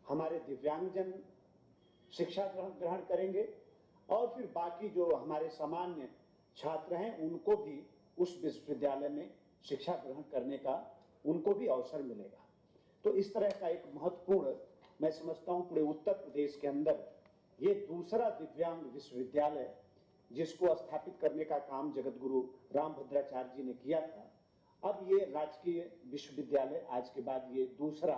हमारे दिव्यांगजन शिक्षा ग्रहण करेंगे और फिर बाकी जो हमारे सामान्य छात्र हैं उनको भी उस विश्वविद्यालय में शिक्षा ग्रहण करने का उनको भी अवसर मिलेगा। तो इस तरह का एक महत्वपूर्ण, मैं समझता हूं पूरे उत्तर प्रदेश के अंदर ये दूसरा दिव्यांग विश्वविद्यालय जिसको स्थापित करने का काम जगत गुरु रामभद्राचार्य जी ने किया था, अब ये राजकीय विश्वविद्यालय आज के बाद ये दूसरा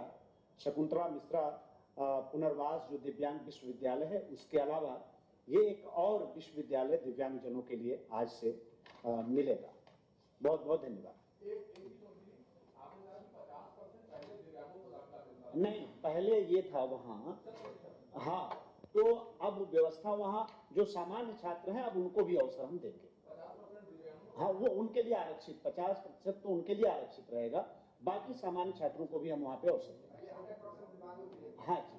शकुंतला मिश्रा पुनर्वास जो दिव्यांग विश्वविद्यालय है, उसके अलावा ये एक और विश्वविद्यालय दिव्यांगजनों के लिए आज से मिलेगा। बहुत बहुत धन्यवाद। नहीं, पहले ये था वहां, हाँ, तो अब व्यवस्था वहां जो सामान्य छात्र हैं अब उनको भी अवसर हम देंगे। हाँ, वो उनके लिए आरक्षित 50% तो उनके लिए आरक्षित रहेगा, बाकी सामान्य छात्रों को भी हम वहां पे अवसर देंगे। हाँ जी।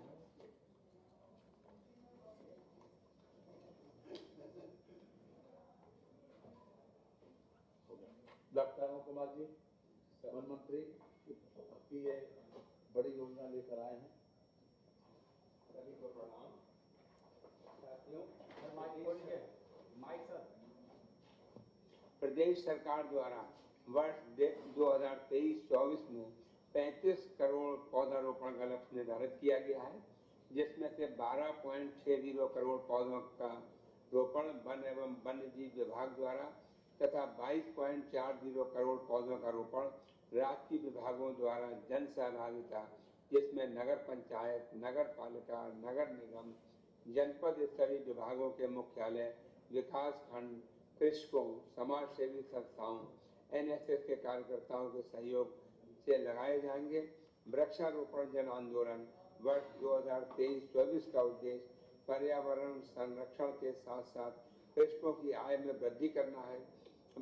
डॉक्टर अरुण कुमार जी, वन मंत्री की ये बड़ी योजना लेकर आए हैं। सभी को प्रणाम। प्रदेश सरकार द्वारा वर्ष 2023-24 में 35 करोड़ पौधारोपण का लक्ष्य निर्धारित किया गया है, जिसमें से 12.60 करोड़ पौधों का रोपण वन एवं वन्य जीव विभाग द्वारा तथा 22.40 करोड़ पौधों का रोपण राजकीय विभागों द्वारा जन सहभागिता, जिसमें नगर पंचायत, नगर पालिका, नगर निगम, जनपद स्तरीय विभागों के मुख्यालय, विकास खंड, कृषकों, समाज सेवी संस्थाओं, एनएसएस के कार्यकर्ताओं के सहयोग से लगाए जाएंगे। वृक्षारोपण जन आंदोलन वर्ष 2023-24 का उद्देश्य पर्यावरण संरक्षण के साथ साथ कृषकों की आय में वृद्धि करना है।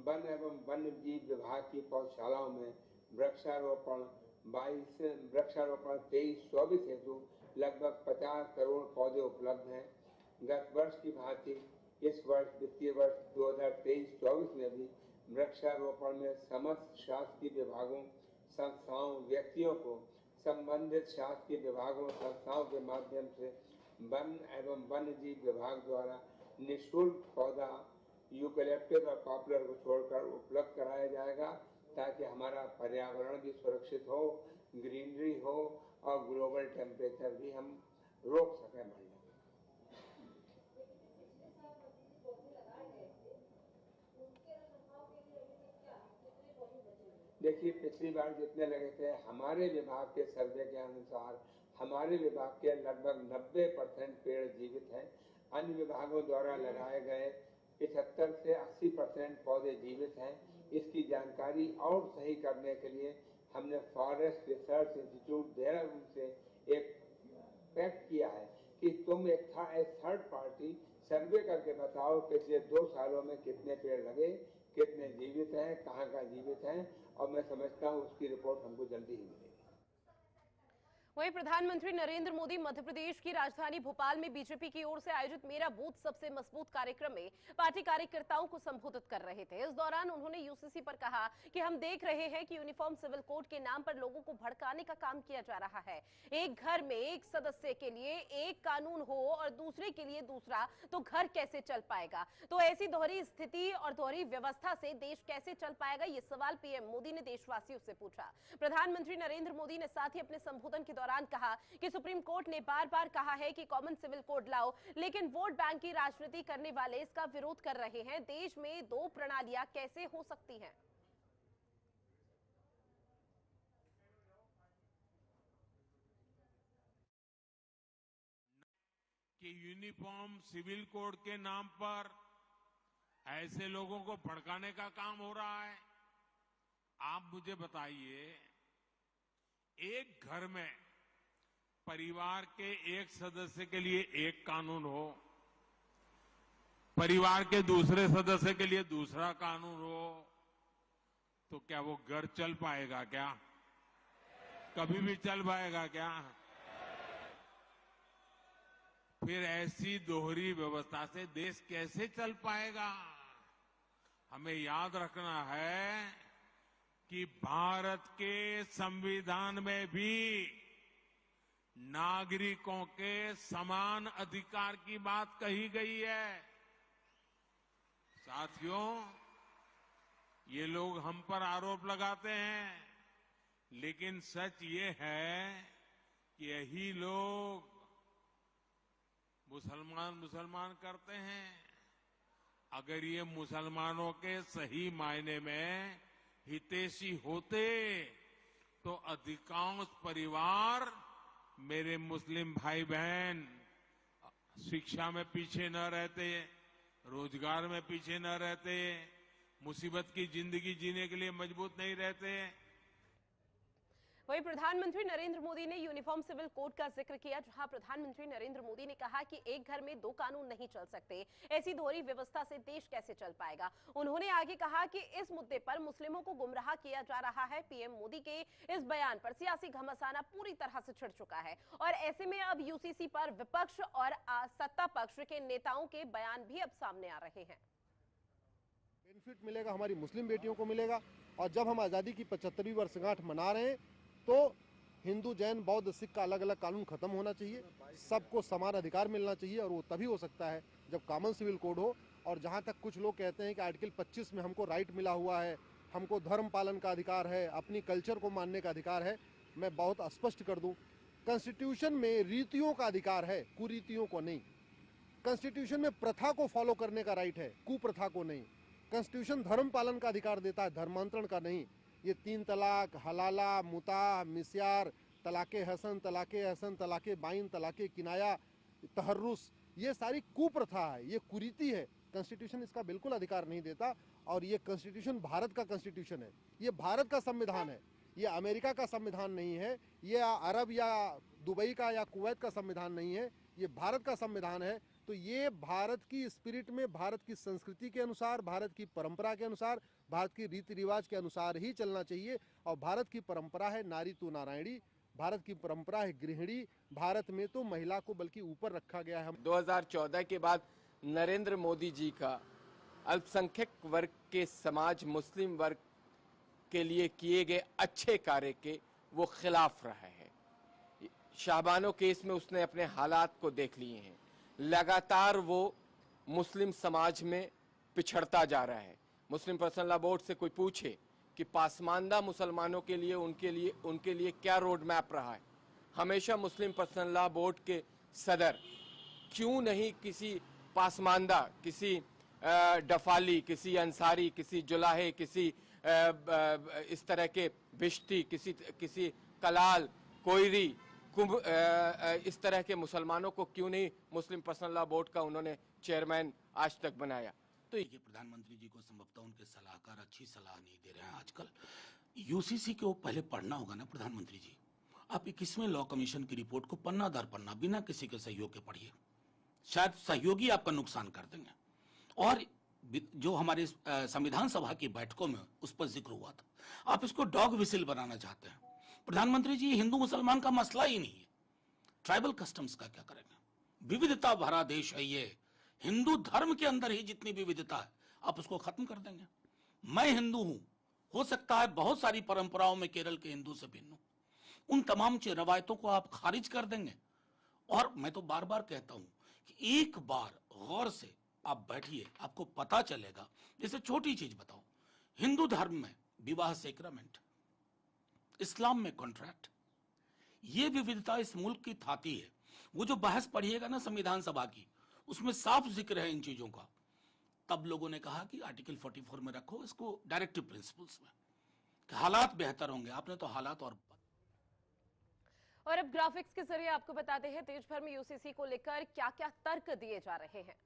वन एवं वन्य जीव विभाग की पौधशालाओं में वृक्षारोपण 23-24 हेतु लगभग 50 करोड़ पौधे उपलब्ध हैं। गत वर्ष की भांति इस वर्ष वित्तीय वर्ष 2023-24 में भी वृक्षारोपण में समस्त शासकीय विभागों, संस्थाओं, व्यक्तियों को संबंधित शासकीय विभागों, संस्थाओं के माध्यम से वन एवं वन्य जीव विभाग द्वारा निःशुल्क पौधा यूकेलिप्टस और पॉपुलर को छोड़कर उपलब्ध कराया जाएगा, ताकि हमारा पर्यावरण भी सुरक्षित हो, ग्रीनरी हो और ग्लोबल टेम्परेचर भी हम रोक सकें बढ़ने। देखिए, पिछली बार जितने लगे थे, हमारे विभाग के सर्वे के अनुसार हमारे विभाग के लगभग 90% पेड़ जीवित हैं। अन्य विभागों द्वारा लगाए गए 75 से 80% पौधे जीवित हैं। इसकी जानकारी और सही करने के लिए हमने फॉरेस्ट रिसर्च इंस्टीट्यूट देहरादून से एक पैक्ट किया है कि तुम एक थर्ड पार्टी सर्वे करके बताओ पिछले 2 सालों में कितने पेड़ लगे, कितने जीवित हैं, कहाँ जीवित हैं, और मैं समझता हूँ उसकी रिपोर्ट हमको जल्दी ही मिलेगी। वहीं प्रधानमंत्री नरेंद्र मोदी मध्य प्रदेश की राजधानी भोपाल में बीजेपी की ओर से आयोजित मेरा बूथ सबसे मजबूत कार्यक्रम में पार्टी कार्यकर्ताओं को संबोधित कर रहे थे। इस दौरान उन्होंने यूसीसी पर कहा कि हम देख रहे हैं कि यूनिफॉर्म सिविल कोड के नाम पर लोगों को भड़काने का काम किया जा रहा है। एक घर में एक सदस्य के लिए एक कानून हो और दूसरे के लिए दूसरा, तो घर कैसे चल पाएगा? तो ऐसी दोहरी स्थिति और दोहरी व्यवस्था से देश कैसे चल पाएगा, ये सवाल पीएम मोदी ने देशवासियों से पूछा। प्रधानमंत्री नरेंद्र मोदी ने साथ ही अपने संबोधन के दौरान कहा कि सुप्रीम कोर्ट ने बार बार कहा है कि कॉमन सिविल कोड लाओ, लेकिन वोट बैंक की राजनीति करने वाले इसका विरोध कर रहे हैं। देश में 2 प्रणालियां कैसे हो सकती हैं? कि यूनिफॉर्म सिविल कोड के नाम पर ऐसे लोगों को भड़काने का काम हो रहा है। आप मुझे बताइए, एक घर में परिवार के एक सदस्य के लिए एक कानून हो, परिवार के दूसरे सदस्य के लिए दूसरा कानून हो, तो क्या वो घर चल पाएगा? क्या कभी भी चल पाएगा क्या? फिर ऐसी दोहरी व्यवस्था से देश कैसे चल पाएगा? हमें याद रखना है कि भारत के संविधान में भी नागरिकों के समान अधिकार की बात कही गई है। साथियों, ये लोग हम पर आरोप लगाते हैं, लेकिन सच ये है कि यही लोग मुसलमान करते हैं। अगर ये मुसलमानों के सही मायने में हितैषी होते तो अधिकांश परिवार, मेरे मुस्लिम भाई बहन, शिक्षा में पीछे न रहते, रोजगार में पीछे न रहते, मुसीबत की जिंदगी जीने के लिए मजबूत नहीं रहते। वहीं प्रधानमंत्री नरेंद्र मोदी ने यूनिफॉर्म सिविल कोड का जिक्र किया, जहां प्रधानमंत्री नरेंद्र मोदी ने कहा कि एक घर में दो कानून नहीं चल सकते। ऐसी दोहरी व्यवस्था से देश कैसे चल पाएगा। उन्होंने आगे कहा कि इस मुद्दे पर मुस्लिमों को गुमराह किया जा रहा है। पीएम मोदी के इस बयान पर सियासी घमासाना पूरी तरह से छिड़ चुका है और ऐसे में अब यूसीसी पर विपक्ष और सत्ता पक्ष के नेताओं के बयान भी अब सामने आ रहे हैं। बेनिफिट मिलेगा, हमारी मुस्लिम बेटियों को मिलेगा। और जब हम आज़ादी की 75वीं वर्षगांठ मना रहे हैं तो हिंदू, जैन, बौद्ध, सिख का अलग अलग कानून खत्म होना चाहिए, सबको समान अधिकार मिलना चाहिए। और वो तभी हो सकता है जब कॉमन सिविल कोड हो। और जहां तक कुछ लोग कहते हैं कि आर्टिकल 25 में हमको राइट मिला हुआ है, हमको धर्म पालन का अधिकार है, अपनी कल्चर को मानने का अधिकार है, मैं बहुत स्पष्ट कर दूं, कॉन्स्टिट्यूशन में रीतियों का अधिकार है, कुरीतियों को नहीं। कॉन्स्टिट्यूशन में प्रथा को फॉलो करने का राइट है, कुप्रथा को नहीं। कॉन्स्टिट्यूशन धर्म पालन का अधिकार देता है, धर्मांतरण का नहीं। ये 3 तलाक, हलाला, मुता, मिस्यार, तलाके हसन, तलाके बाइन, तलाके किनाया, तहर्रुस, ये सारी कुप्रथा है, ये कुरीति है। कॉन्स्टिट्यूशन इसका बिल्कुल अधिकार नहीं देता। और ये कॉन्स्टिट्यूशन भारत का कॉन्स्टिट्यूशन है, ये भारत का संविधान है, ये अमेरिका का संविधान नहीं है, ये अरब या दुबई का या कुवैत का संविधान नहीं है, ये भारत का संविधान है। तो ये भारत की स्पिरिट में, भारत की संस्कृति के अनुसार, भारत की परंपरा के अनुसार, भारत की रीति रिवाज के अनुसार ही चलना चाहिए। और भारत की परंपरा है नारी तू नारायणी, भारत की परंपरा है गृहिणी। भारत में तो महिला को बल्कि ऊपर रखा गया है। 2014 के बाद नरेंद्र मोदी जी का अल्पसंख्यक वर्ग के समाज, मुस्लिम वर्ग के लिए किए गए अच्छे कार्य के वो खिलाफ रहा है। शाहबानो केस में उसने अपने हालात को देख लिए हैं। लगातार वो मुस्लिम समाज में पिछड़ता जा रहा है। मुस्लिम पर्सनल लॉ बोर्ड से कोई पूछे कि पासमानदा मुसलमानों के लिए उनके लिए क्या रोड मैप रहा है, हमेशा मुस्लिम पर्सनल लॉ बोर्ड के सदर क्यों नहीं किसी पासमानदा, किसी डफाली, किसी अंसारी, किसी जुलाहे, किसी इस तरह के बिश्ती, किसी कलाल, कोयरी, इस तरह के मुसलमानों को क्यों नहीं मुस्लिम पर्सनल लॉ बोर्ड का उन्होंने चेयरमैन आज तक बनाया। तो ये प्रधानमंत्री जी को संभवतः उनके सलाहकार अच्छी सलाह नहीं दे रहे हैं आजकल। यूसीसी को पहले पढ़ना होगा ना प्रधानमंत्री जी। आप 21वें लॉ कमीशन की रिपोर्ट को पन्ना दर पन्ना बिना किसी के सहयोग के पढ़िए, शायद सहयोगी आपका नुकसान कर देंगे। और जो हमारे संविधान सभा की बैठकों में उस पर जिक्र हुआ था, आप इसको डॉग विसिल बनाना चाहते हैं। प्रधानमंत्री जी, हिंदू मुसलमान का मसला ही नहीं है, ट्राइबल कस्टम्स का क्या करेंगे? विविधता भरा देश है ये, हिंदू धर्म के अंदर ही जितनी विविधता है आप उसको खत्म कर देंगे। मैं हिंदू हूं, हो सकता है बहुत सारी परंपराओं में केरल के हिंदू से भिन्न हूं, उन तमाम रवायतों को आप खारिज कर देंगे। और मैं तो बार बार कहता हूं कि एक बार गौर से आप बैठिए, आपको पता चलेगा। जैसे छोटी चीज बताओ, हिंदू धर्म में विवाह सेक्रामेंट, इस्लाम में कॉन्ट्रैक्ट, ये विविधता इस मुल्क की थाती है। वो जो बहस पढ़िएगा ना संविधान सभा की, उसमें साफ जिक्र है इन चीजों का। तब लोगों ने कहा कि आर्टिकल 44 में रखो इसको, डायरेक्टिव प्रिंसिपल्स में, कि हालात बेहतर होंगे। आपने तो हालात और अब ग्राफिक्स के जरिए आपको बताते हैं देश भर में यूसीसी को लेकर क्या क्या तर्क दिए जा रहे हैं।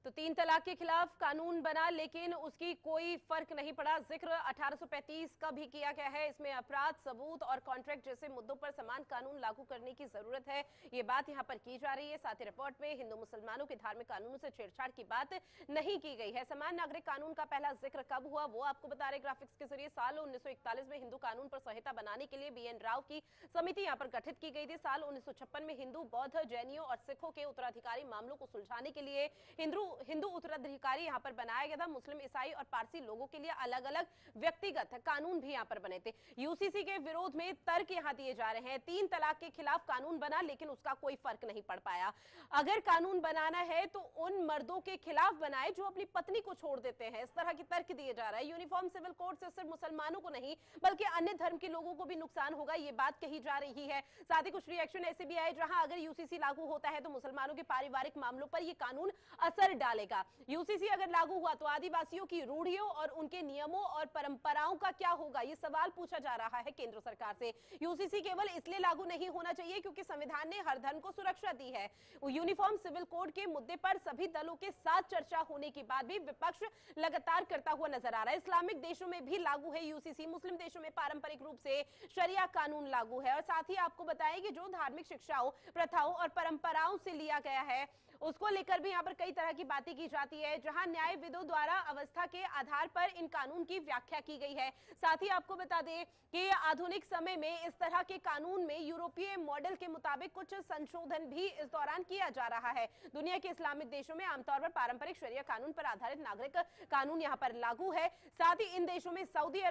तो 3 तलाक के खिलाफ कानून बना, लेकिन उसकी कोई फर्क नहीं पड़ा। जिक्र 1835 का भी किया गया है। इसमें अपराध, सबूत और कॉन्ट्रैक्ट जैसे मुद्दों पर समान कानून लागू करने की जरूरत है, ये बात यहां पर की जा रही है। साथ ही रिपोर्ट में हिंदू मुसलमानों के धार्मिक कानूनों से छेड़छाड़ की बात नहीं की गई है। समान नागरिक कानून का पहला जिक्र कब हुआ वो आपको बता रहे ग्राफिक्स के जरिए। साल 1941 में हिंदू कानून पर संहिता बनाने के लिए BN राव की समिति यहां पर गठित की गई थी। साल 1956 में हिंदू, बौद्ध, जैनियों और सिखों के उत्तराधिकारी मामलों को सुलझाने के लिए हिंदू हिंदू उत्तराधिकारी यहाँ पर बनाया गया था। मुस्लिम, ईसाई और पारसी लोगों के लिए अलग अलग व्यक्तिगत कानून भी यहाँ पर बने थे। यूसीसी के विरोध में तर्क यहाँ दिए जा रहे हैं। 3 तलाक के खिलाफ कानून बना, लेकिन उसका कोई फर्क नहीं पड़ पाया। अगर कानून बनाना है तो उन मर्दों के खिलाफ बनाए जो अपनी पत्नी को छोड़ देते हैं। इस तरह की तर्क दिए जा रहा है। यूनिफॉर्म सिविल कोड से सिर्फ मुसलमानों को नहीं बल्कि अन्य धर्म के लोगों को भी नुकसान होगा, ये बात कही जा रही है। साथ ही कुछ रिएक्शन ऐसे भी आए जहां अगर यूसीसी लागू होता है तो मुसलमानों के पारिवारिक मामलों पर यह कानून असर डालेगा। यूसीसी अगर लागू हुआ तो आदिवासियों की रूढ़ियों और उनके नियमों और परंपराओं का क्या होगा, यह सवाल पूछा जा रहा है केंद्र सरकार से। यूसीसी केवल इसलिए लागू नहीं होना चाहिए क्योंकि संविधान ने हर धर्म को सुरक्षा दी है। यूनिफॉर्म सिविल कोड के मुद्दे पर सभी दलों के साथ चर्चा होने के बाद भी विपक्ष लगातार करता हुआ नजर आ रहा है। इस्लामिक देशों में भी लागू है यूसीसी। मुस्लिम देशों में पारंपरिक रूप से शरिया कानून लागू है। और साथ ही आपको बताएं कि जो धार्मिक शिक्षाओं, प्रथाओं और परंपराओं से लिया गया है उसको लेकर भी यहाँ पर कई तरह की बातें की जाती है, जहां न्यायविदों द्वारा अवस्था के आधार पर इन कानून की व्याख्या की गई है। साथ ही आपको बता दें कि आधुनिक समय में इस तरह के कानून में यूरोपीय मॉडल के मुताबिक कुछ संशोधन भी इस दौरान किया जा रहा है। दुनिया के इस्लामिक देशों में आमतौर पर पारंपरिक शरिया कानून पर आधारित नागरिक कानून यहाँ पर लागू है। साथ ही इन देशों में सऊदी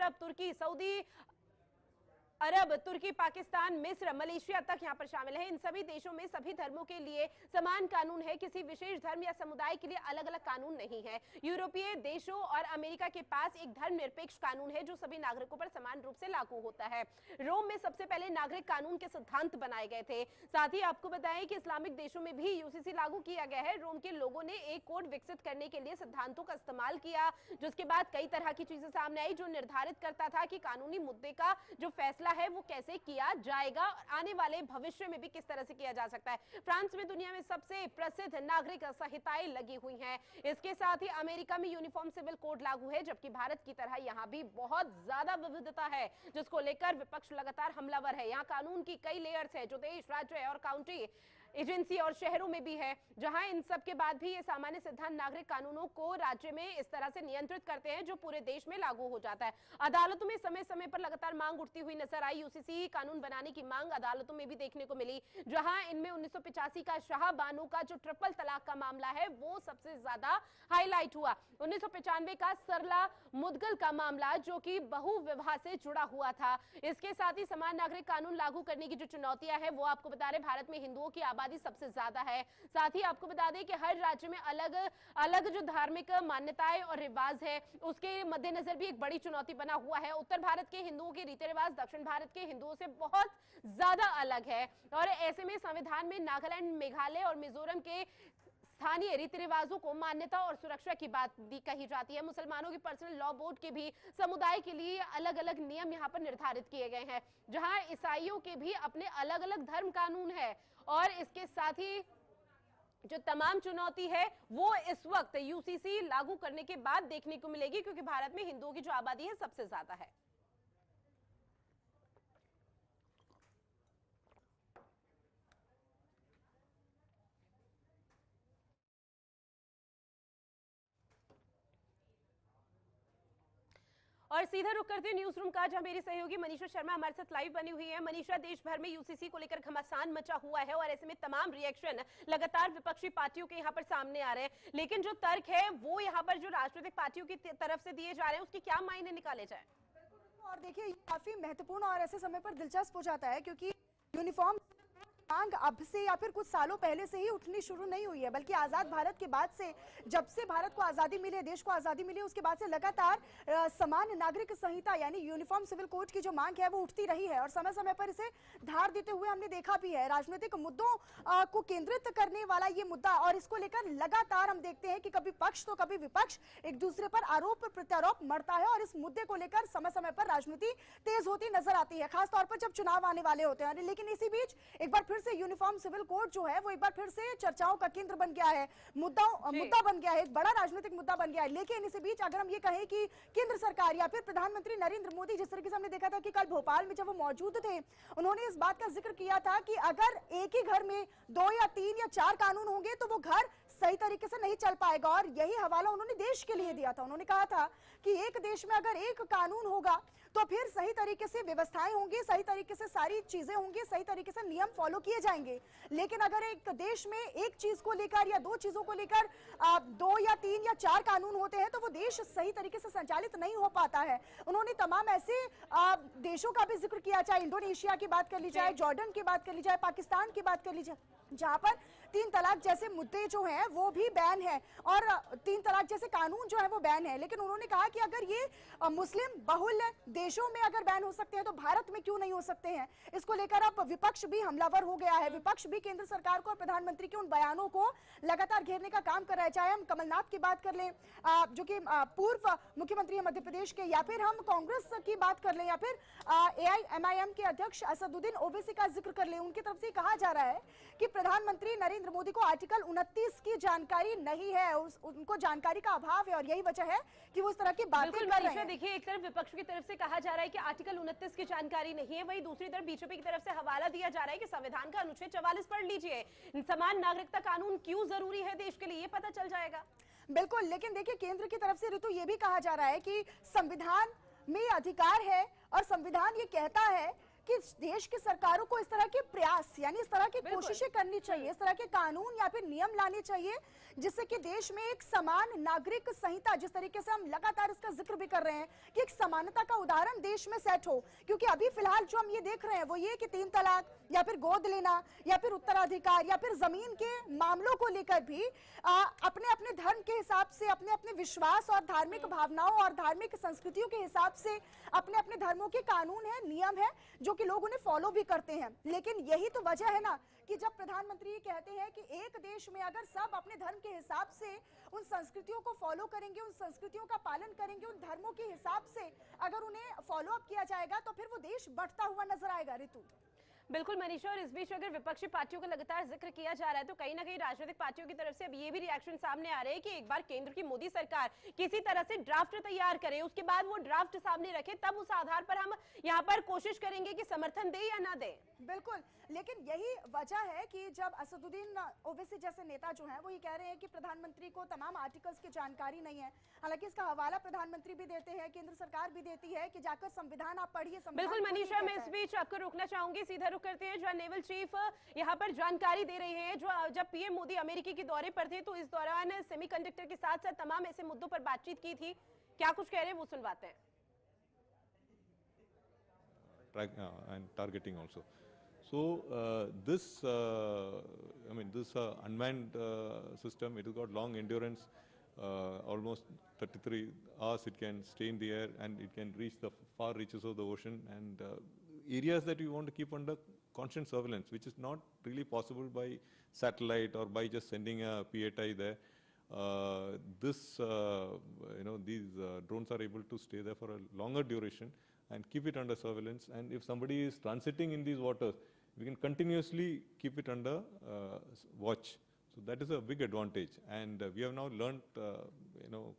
अरब, तुर्की, पाकिस्तान, मिस्र, मलेशिया तक यहाँ पर शामिल है। इन सभी देशों में सभी धर्मों के लिए समान कानून है। किसी विशेष धर्म या समुदाय के लिए अलग अलग कानून नहीं है। यूरोपीय देशों और अमेरिका के पास एक धर्मनिरपेक्ष कानून है जो सभी नागरिकों पर समान रूप से लागू होता है। रोम में सबसे पहले नागरिक कानून के सिद्धांत बनाए गए थे। साथ ही आपको बताएं कि इस्लामिक देशों में भी यूसीसी लागू किया गया है। रोम के लोगों ने एक कोड विकसित करने के लिए सिद्धांतों का इस्तेमाल किया, जिसके बाद कई तरह की चीजें सामने आई जो निर्धारित करता था कि कानूनी मुद्दे का जो फैसला है वो कैसे किया जाएगा और आने वाले भविष्य में भी किस तरह से किया जा सकता है। फ्रांस में दुनिया में सबसे प्रसिद्ध नागरिक संहिताएं लगी हुई हैं। इसके साथ ही अमेरिका में यूनिफॉर्म सिविल कोड लागू है, जबकि भारत की तरह यहां भी बहुत ज्यादा विविधता है, जिसको लेकर विपक्ष लगातार हमलावर है। यहाँ कानून की कई लेयर्स है जो देश, राज्य और काउंटी एजेंसी और शहरों में भी है, जहां इन सब के बाद भी ये सामान्य सिद्धांत नागरिक कानूनों को राज्य में इस तरह से नियंत्रित करते हैं जो पूरे देश में लागू हो जाता है। अदालतों में समय समय पर लगातार मांग उठती हुई नजर आई। यूसीसी कानून बनाने की मांग अदालतों में भी देखने को मिली, जहां इनमें 1985 का शाह बानो का जो ट्रिपल तलाक का मामला है वो सबसे ज्यादा हाईलाइट हुआ। 1995 का सरला मुदगल का मामला जो कि बहु विवाह से जुड़ा हुआ था। इसके साथ ही समान नागरिक कानून लागू करने की जो चुनौतियां हैं वो आपको बता रहे, भारत में हिंदुओं की आबादी सबसे ज्यादा है। साथ ही आपको बता दें कि हर राज्य में अलग अलग जो धार्मिक मान्यताएं और रिवाज है उसके मद्देनजर भी एक बड़ी चुनौती बना हुआ है। उत्तर भारत के हिंदुओं के रीति रिवाज दक्षिण भारत के हिंदुओं से बहुत ज्यादा अलग है और ऐसे में संविधान में नागालैंड, मेघालय और मिजोरम के स्थानीय रीति रिवाजों को मान्यता और सुरक्षा की बात भी कही जाती है। मुसलमानों की पर्सनल लॉ बोर्ड के भी समुदाय के लिए अलग अलग नियम यहाँ पर निर्धारित किए गए हैं, जहां ईसाइयों के भी अपने अलग अलग धर्म कानून है। और इसके साथ ही जो तमाम चुनौती है वो इस वक्त यूसीसी लागू करने के बाद देखने को मिलेगी, क्योंकि भारत में हिंदुओं की जो आबादी है सबसे ज्यादा है। और सीधा रुक करते हैं न्यूज रूम का, जहां मेरी सहयोगी मनीषा शर्मा हमारे साथ लाइव बनी हुई है। मनीषा, देश भर में यूसीसी को लेकर घमासान मचा हुआ है और ऐसे में तमाम रिएक्शन लगातार विपक्षी पार्टियों के यहाँ पर सामने आ रहे हैं, लेकिन जो तर्क है वो यहाँ पर जो राजनीतिक पार्टियों की तरफ से दिए जा रहे हैं उसके क्या मायने निकाले जाए? और देखिए ये काफी महत्वपूर्ण और ऐसे समय पर दिलचस्प हो जाता है, क्योंकि यूनिफॉर्म मांग अब से या फिर कुछ सालों पहले से ही उठनी शुरू नहीं हुई है, बल्कि आजाद भारत के बाद से, जब से भारत को आजादी मिली है, देश को आजादी मिली, उसके बाद से लगातार समान नागरिक संहिता यानी यूनिफॉर्म सिविल कोड की जो मांग है वो उठती रही है और समय समय पर इसे धार देते हुए हमने देखा भी है। राजनीतिक मुद्दों को केंद्रित करने वाला ये मुद्दा, और इसको लेकर लगातार हम देखते हैं कि कभी पक्ष तो कभी विपक्ष एक दूसरे पर आरोप प्रत्यारोप मरता है और इस मुद्दे को लेकर समय समय पर राजनीति तेज होती नजर आती है, खासतौर पर जब चुनाव आने वाले होते हैं। लेकिन इसी बीच एक बार फिर से यूनिफॉर्म सिविल कोड जो है वो एक बार फिर से चर्चाओं का केंद्र बन गया है, मुद्दा बन गया है, एक बड़ा राजनीतिक मुद्दा बन गया है। लेकिन इसी बीच अगर हम ये कहें कि केंद्र सरकार या फिर प्रधानमंत्री नरेंद्र मोदी, जिस तरीके से हमने देखा था कि कल भोपाल में जब वो मौजूद थे, उन्होंने इस बात का जिक्र किया था कि अगर एक ही घर में 2 या 3 या 4 कानून होंगे तो वो घर सही तरीके से नहीं चल पाएगा, और यही हवाला उन्होंने देश के लिए दिया था। उन्होंने कहा था कि एक देश में अगर एक कानून होगा तो फिर सही तरीके से व्यवस्थाएं होंगी, सही तरीके से सारी चीजें होंगी, सही तरीके से नियम फॉलो किए जाएंगे। लेकिन अगर एक देश में एक चीज को लेकर या दो चीजों को लेकर 2 या 3 या 4 कानून होते हैं तो वो देश सही तरीके से संचालित नहीं हो पाता है। उन्होंने तमाम ऐसे देशों का भी जिक्र किया, चाहे इंडोनेशिया की बात कर ली जाए, जॉर्डन की बात कर ली जाए, पाकिस्तान की बात कर ली जाए, जहां पर 3 तलाक जैसे मुद्दे जो हैं वो भी बैन है और 3 तलाक जैसे कानून जो है वो बैन है। लेकिन उन्होंने कहा कि अगर ये मुस्लिम बहुल देशों में अगर बैन हो सकते हैं तो भारत में क्यों नहीं हो सकते हैं। इसको लेकर अब विपक्ष भी हमलावर हो गया है। विपक्ष भी केंद्र सरकार को और प्रधानमंत्री के उन बयानों को लगातार घेरने का काम कर रहा है। चाहे हम कमलनाथ की बात कर लें जो कि पूर्व मुख्यमंत्री है मध्य प्रदेश के, या फिर हम कांग्रेस की बात कर लें, या फिर AIMIM के अध्यक्ष असदुद्दीन ओवैसी का जिक्र कर लें। उनकी तरफ से कहा जा रहा है कि प्रधानमंत्री नरेंद्र मोदी को आर्टिकल 29 की जानकारी नहीं है, उनको जानकारी का अभाव है और यही वजह है कि वो इस तरह की बातें कर रहे हैं। देखिए, एक तरफ विपक्ष की तरफ से कहा जा रहा है कि आर्टिकल 29 की जानकारी नहीं है, वहीं दूसरी तरफ बीजेपी की तरफ से हवाला दिया जा रहा है कि संविधान का अनुच्छेद 44 पढ़ लीजिए, समान नागरिकता कानून क्यों जरूरी है देश के लिए, ये पता चल जाएगा। बिल्कुल, लेकिन देखिए केंद्र की तरफ से ऋतु ये भी कहा जा रहा है कि संविधान में अधिकार है और संविधान ये कहता है कि देश की सरकारों को इस तरह के प्रयास यानी इस तरह की कोशिशें करनी चाहिए, इस तरह के कानून या फिर नियम लाने चाहिए जिससे कि देश में एक समान नागरिक संहिता, जिस तरीके से हम लगातार इसका जिक्र भी कर रहे हैं कि एक समानता का उदाहरण देश में सेट हो। क्योंकि अभी फिलहाल जो हम ये देख रहे हैं वो ये कि 3 तलाक या फिर गोद लेना या फिर उत्तराधिकार या फिर जमीन के मामलों को लेकर भी अपने अपने धर्म के हिसाब से, अपने अपने विश्वास और धार्मिक भावनाओं और धार्मिक संस्कृतियों के हिसाब से अपने अपने धर्मों के कानून है, नियम है जो कि लोग उन्हें फॉलो भी करते हैं। लेकिन यही तो वजह है ना कि जब प्रधानमंत्री कहते हैं कि एक देश में अगर सब अपने धर्म के हिसाब से उन संस्कृतियों को फॉलो करेंगे, उन संस्कृतियों का पालन करेंगे, उन धर्मों के हिसाब से अगर उन्हें फॉलो अप किया जाएगा तो फिर वो देश बढ़ता हुआ नजर आएगा। ऋतु बिल्कुल मनीषा, और इस बीच अगर विपक्षी पार्टियों का लगातार जिक्र किया जा रहा है तो कहीं ना कहीं राजनीतिक पार्टियों की तरफ से अब ये भी रिएक्शन सामने आ रहे हैं कि एक बार केंद्र की मोदी सरकार किसी तरह से ड्राफ्ट तैयार करे, उसके बाद वो ड्राफ्ट सामने रखे, तब उस आधार पर हम यहाँ पर कोशिश करेंगे कि समर्थन दे या ना दे। बिल्कुल, लेकिन यही वजह है कि जब असदुद्दीन ओवैसी जैसे नेता जो हैं वो ये कह रहे हैं कि प्रधानमंत्री को तमाम आर्टिकल्स की जानकारी नहीं है। हालांकि इसका हवाला प्रधानमंत्री भी देते हैं, केंद्र सरकार भी देती है कि जाकर संविधान आप पढ़िए। बिल्कुल मनीषा, मैं इस बीच आपको रोकना चाहूंगी, सीधा रुक करते हैं जो नेवल चीफ यहाँ पर जानकारी दे रहे हैं। जो जब पीएम मोदी अमेरिकी के दौरे पर थे तो इस दौरान सेमीकंडक्टर के साथ साथ तमाम ऐसे मुद्दों पर बातचीत की थी, क्या कुछ कह रहे हैं वो सुनवाते हैं। And targeting also. So this unmanned system, it has got long endurance, almost 33 hours it can stay in the air and it can reach the far reaches of the ocean and areas that you want to keep under constant surveillance, which is not really possible by satellite or by just sending a PATI there. These drones are able to stay there for a longer duration and keep it under surveillance. And if somebody is transiting in these waters, we can continuously keep it under watch. So that is a big advantage. And we have now learned,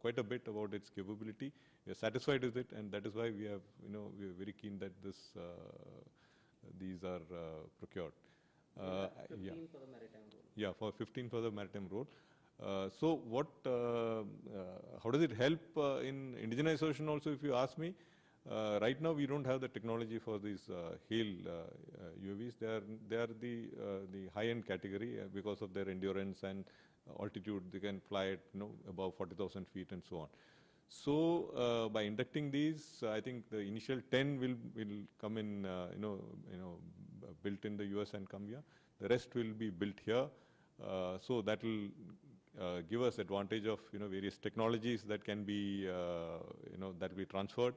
quite a bit about its capability. We are satisfied with it, and that is why we are very keen that these are procured. 15 for the maritime role. Yeah, for 15 for the maritime role. So what? How does it help in indigenization also? If you ask me. Right now, we don't have the technology for these HALE UAVs. They are the high-end category because of their endurance and altitude. They can fly at above 40,000 feet and so on. So by inducting these, I think the initial 10 will come in, built in the US and come here. The rest will be built here. So that will give us advantage of various technologies that can be that we transferred.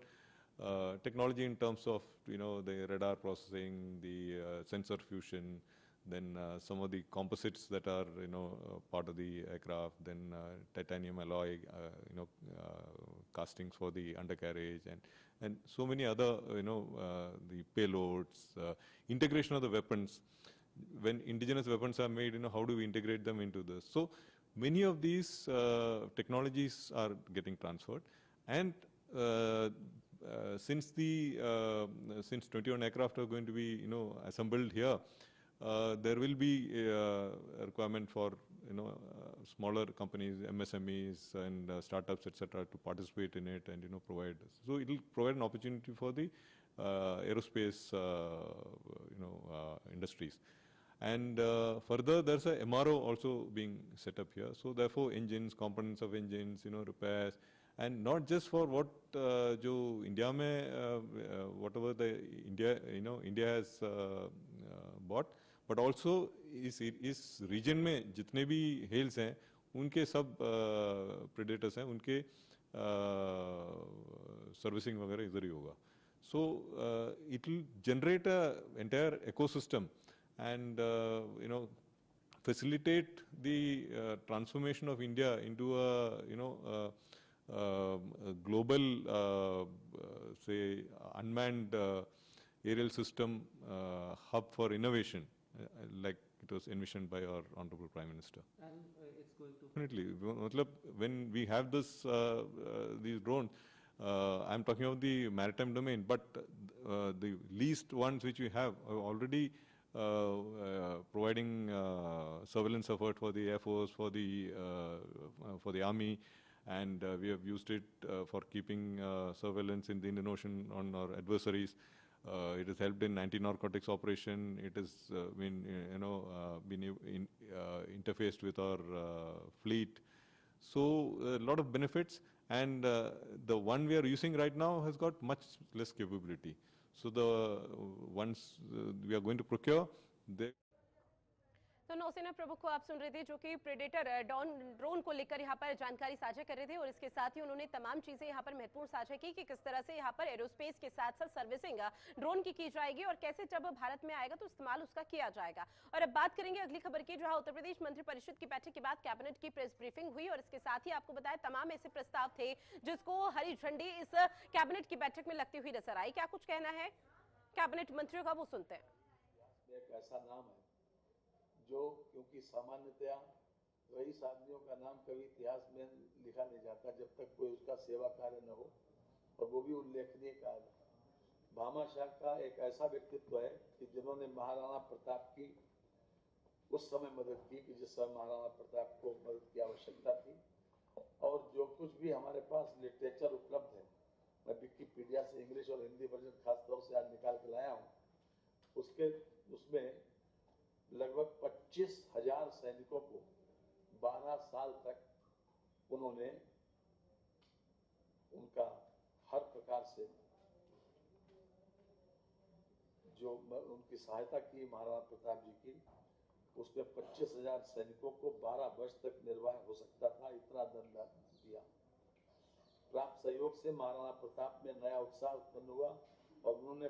Technology in terms of the radar processing, the sensor fusion, then some of the composites that are part of the aircraft, then titanium alloy castings for the undercarriage, and so many other the payloads, integration of the weapons. When indigenous weapons are made, how do we integrate them into this? So many of these technologies are getting transferred, and since 21 aircraft are going to be assembled here, there will be a requirement for smaller companies, MSMEs, and startups, etc., to participate in it and provide. So it will provide an opportunity for the aerospace industries. And further, there's a MRO also being set up here. So therefore, engines, components of engines, repairs, and not just for what जो India में whatever the India has bought, but also इस region में जितने भी hails हैं, उनके सब predators हैं, उनके servicing वगैरह इधर ही होगा. So it will generate a entire ecosystem and facilitate the transformation of India into a global say unmanned aerial system hub for innovation, like it was envisioned by our Honorable Prime Minister. And it's going to Definitely. When we have this these drones, I'm talking about the maritime domain, but the least ones which we have are already providing surveillance effort for the Air Force, for the Army, and we have used it for keeping surveillance in the Indian Ocean on our adversaries. It has helped in anti-narcotics operation. It has been interfaced with our fleet. So a lot of benefits, and the one we are using right now has got much less capability. So the ones we are going to procure, they तो नौसेना प्रमुख को आप सुन रहे थे, जो कि predator drone को लेकर यहाँ पर जानकारी साझा कर रहे थे, और इसके साथ ही उन्होंने तमाम चीजें यहाँ पर महत्वपूर्ण साझा की कि किस तरह से यहाँ पर एरोस्पेस के साथ साथ सर्विसिंग ड्रोन की जाएगी और कैसे जब भारत में आएगा तो इस्तेमाल उसका किया जाएगा. और अब बात करेंगे अगली खबर की, जहां उत्तर प्रदेश मंत्रिपरिषद की बैठक के बाद कैबिनेट की प्रेस ब्रीफिंग हुई और इसके साथ ही आपको बताया तमाम ऐसे प्रस्ताव थे जिसको हरी झंडी इस कैबिनेट की बैठक में लगती हुई नजर आई. क्या कुछ कहना है कैबिनेट मंत्रियों का, वो सुनते हैं. एक ऐसा नाम है जो, क्योंकि सामान्यतया रईस आदमियों का नाम कभी इतिहास में लिखा नहीं जाता जब तक कोई उसका सेवा कार्य न हो, और वो भी उल्लेखनीय कार्य. भामा शाह का एक ऐसा व्यक्तित्व है कि जिन्होंने महाराणा प्रताप की उस समय मदद की कि जिस समय महाराणा प्रताप को मदद की आवश्यकता थी. और जो कुछ भी हमारे पास लिटरेचर उपलब्ध है, मैं विकिपीडिया से इंग्लिश और हिंदी वर्जन खास तौर से आज निकाल के लाया हूँ, उसमें लगभग 25,000 सैनिकों को 12 साल तक उन्होंने उनका हर प्रकार से जो उनकी सहायता की महाराणा प्रताप जी की, उसमें 25,000 सैनिकों को 12 वर्ष तक निर्वाह हो सकता था, इतना दंड दिया. प्राप्त सहयोग से महाराणा प्रताप में नया उत्साह उत्पन्न हुआ और उन्होंने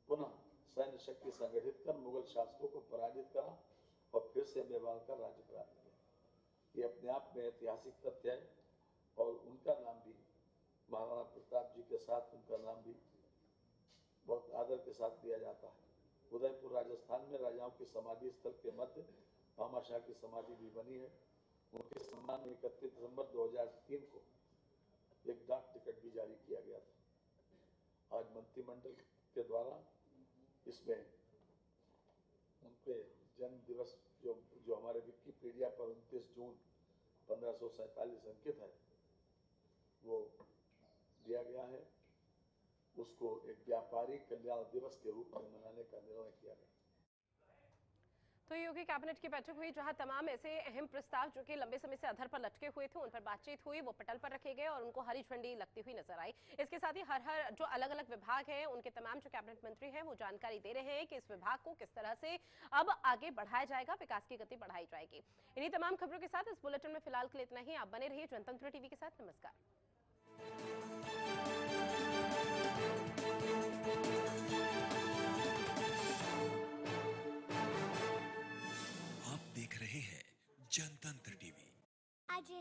पुनः सैन्य शक्ति संगठित कर मुगल शासकों को पराजित करा और फिर से मेवाड़ का राज्य प्राप्त किया. ये अपने आप में ऐतिहासिक तथ्य है और उनका नाम भी, महाराणा प्रताप जी के साथ उनका नाम भी बहुत आदर के साथ दिया जाता है. उदयपुर राजस्थान में राजाओं की समाधि स्थल के मध्य भामा शाह की समाधि भी बनी है. उनके सम्मान में 31 दिसंबर 2003 को एक डाक टिकट भी जारी किया गया था. आज मंत्रिमंडल के द्वारा इसमें उनके जन्म दिवस जो हमारे विकिपीडिया पर 29 जून 1547 अंकित है, वो दिया गया है. उसको एक व्यापारी कल्याण दिवस के रूप में मनाने का निर्णय किया गया. तो योगी कैबिनेट की बैठक हुई जहां तमाम ऐसे अहम प्रस्ताव जो कि लंबे समय से अधर पर लटके हुए थे, उन पर बातचीत हुई, वो पटल पर रखे गए और उनको हरी झंडी लगती हुई नजर आई. इसके साथ ही हर जो अलग अलग विभाग हैं, उनके तमाम जो कैबिनेट मंत्री हैं वो जानकारी दे रहे हैं कि इस विभाग को किस तरह से अब आगे बढ़ाया जाएगा, विकास की गति बढ़ाई जाएगी. इन्हीं तमाम खबरों के साथ इस बुलेटिन में फिलहाल के लिए इतना ही. आप बने रहिए जनतंत्र टीवी के साथ. नमस्कार. आप देख रहे हैं जनतंत्र